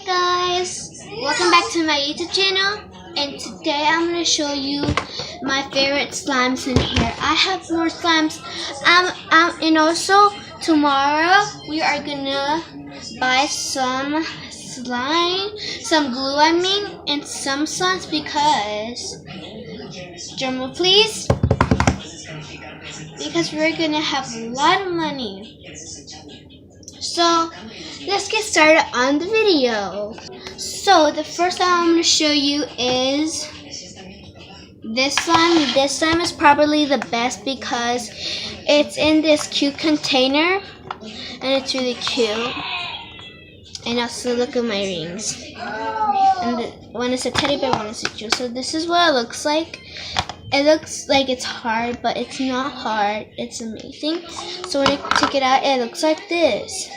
Guys, welcome back to my YouTube channel, and today I'm going to show you my favorite slimes in here. I have more slimes, and also tomorrow we are going to buy some slime, some glue and some slimes because, drumroll please, because we're going to have a lot of money. So let's get started on the video. So the first slime I'm going to show you is this slime. This slime is probably the best because it's in this cute container and it's really cute. And also look at my rings. And one is a teddy bear, one is a jewel. So this is what it looks like. It looks like it's hard, but it's not hard. It's amazing. So when I take it out, it looks like this.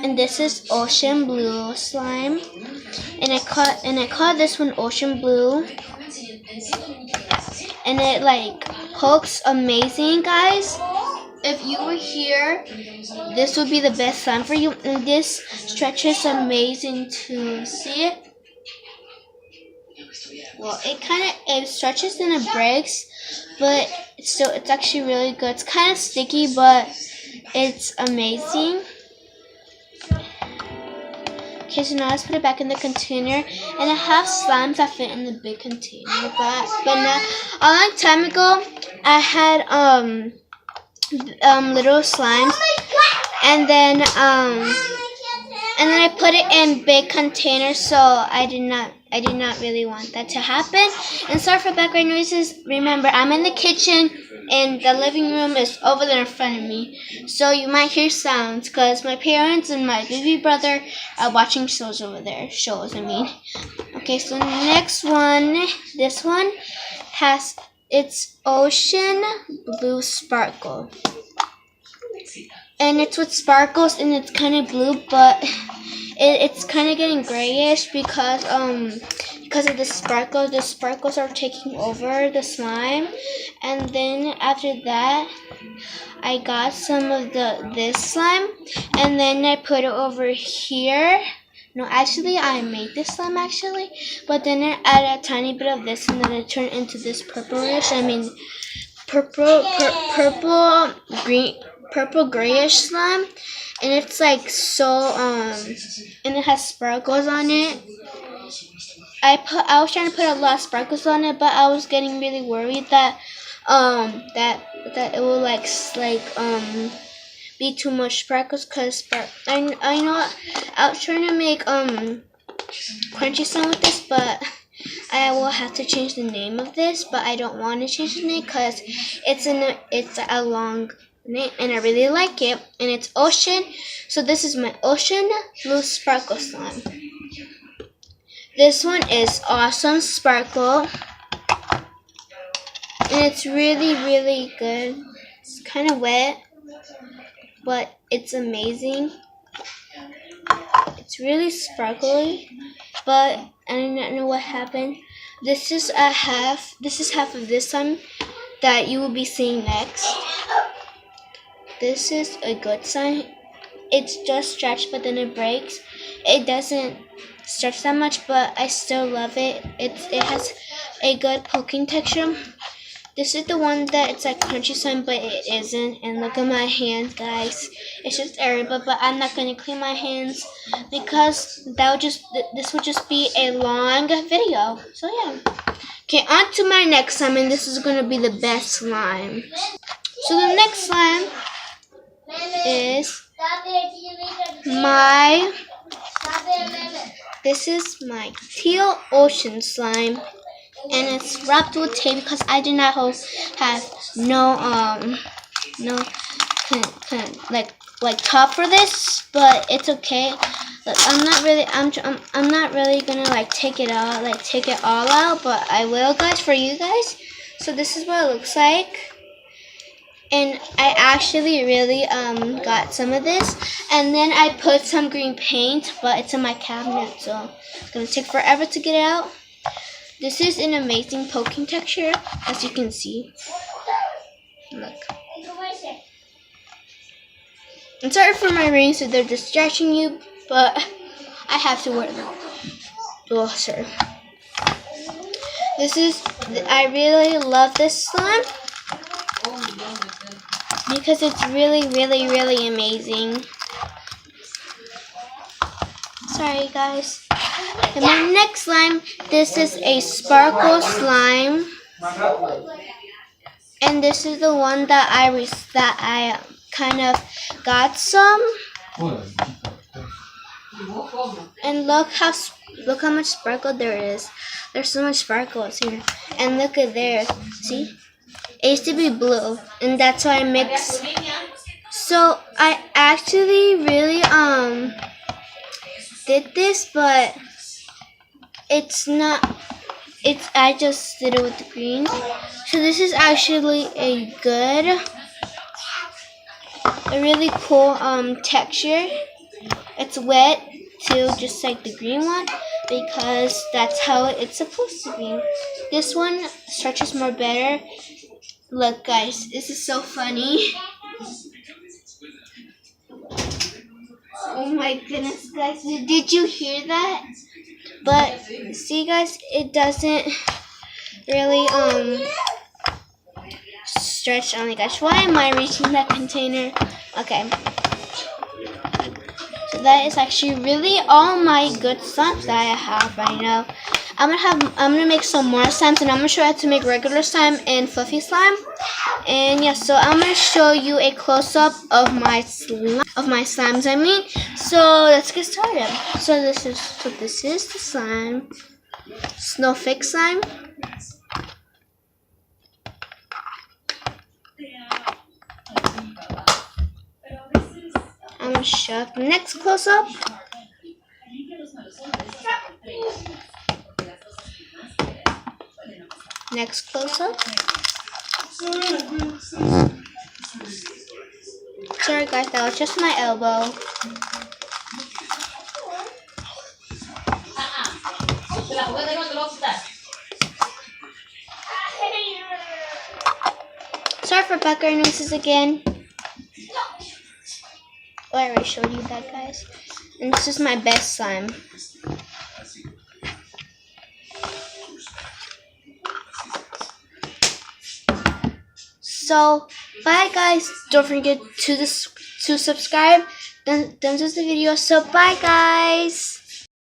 And this is ocean blue slime. And I call this one ocean blue. And it like pokes amazing, guys. If you were here, this would be the best slime for you. And this stretches amazing too. See it? Well, it stretches and it breaks, but it's actually really good. It's kind of sticky, but it's amazing. Okay, so now let's put it back in the container. And I have slimes that fit in the big container, but now a long time ago I had little slimes, and then I put it in big containers, so I did not really want that to happen. And sorry for background noises. Remember, I'm in the kitchen and the living room is over there in front of me. So you might hear sounds because my parents and my baby brother are watching shows over there. Okay, so next one, this one it's ocean blue sparkle. And it's with sparkles and it's kind of blue, but it's kind of getting grayish because of the sparkles. The sparkles are taking over the slime. And then after that, I got some of this slime, and then I put it over here. No, actually, I made this slime actually, but then I added a tiny bit of this, and then it turned into this purple grayish slime. And it's like so and it has sparkles on it. I was trying to put a lot of sparkles on it, but I was getting really worried that that it will be too much sparkles, because I know I was trying to make crunchy slime with this, but I will have to change the name of this, but I don't want to change the name because it's a long name and I really like it, and it's ocean. So this is my ocean blue sparkle slime. This one is awesome sparkle, and it's really, really good. It's kind of wet, but it's amazing. It's really sparkly, but I do not know what happened. This is half of this slime that you will be seeing next. This is a good slime. It's just stretched, but then it breaks. It doesn't stretch that much, but I still love it. It has a good poking texture. This is the one that it's like crunchy slime, but it isn't. And look at my hands, guys. It's just area, but I'm not gonna clean my hands because this would just be a long video. So yeah. Okay, on to my next slime, and this is gonna be the best slime. So the next slime is this is my teal ocean slime, and it's wrapped with tape because I do not have like top for this, but it's okay. But I'm not really gonna take it all out, but I will, guys, for you guys. So this is what it looks like. And I actually really got some of this, and then I put some green paint, but it's in my cabinet, so it's gonna take forever to get it out. This is an amazing poking texture, as you can see. Look. I'm sorry for my rings if they're distracting you, but I have to wear them. Oh, sorry. I really love this slime because it's really, really, really amazing. Sorry, guys. And my next slime, this is a sparkle slime, and this is the one that I kind of got some. And look how much sparkle there is. There's so much sparkles here. And look at there. See? It used to be blue, and that's why I mixed. So I actually really did this, but it's not. I just did it with the green. So this is actually a really cool texture. It's wet too, just like the green one, because that's how it's supposed to be. This one stretches more better. Look, guys, this is so funny. Oh my goodness, guys, did you hear that? But see, guys, it doesn't really stretch on the gosh. Why am I reaching that container? Okay. So that is actually really all my good slimes that I have right now. I'm gonna make some more slimes, and I'm gonna show you how to make regular slime and fluffy slime. And yeah, so I'm gonna show you a close up of my slimes. So let's get started. So this is the slime, Snow Fix slime. I'm gonna show up the next close up. Next close up. Sorry guys, that was just my elbow. Sorry for background noises again. Oh, I already showed you that, guys. And this is my best slime. So, bye guys. Don't forget to subscribe. Then the video. So, bye guys.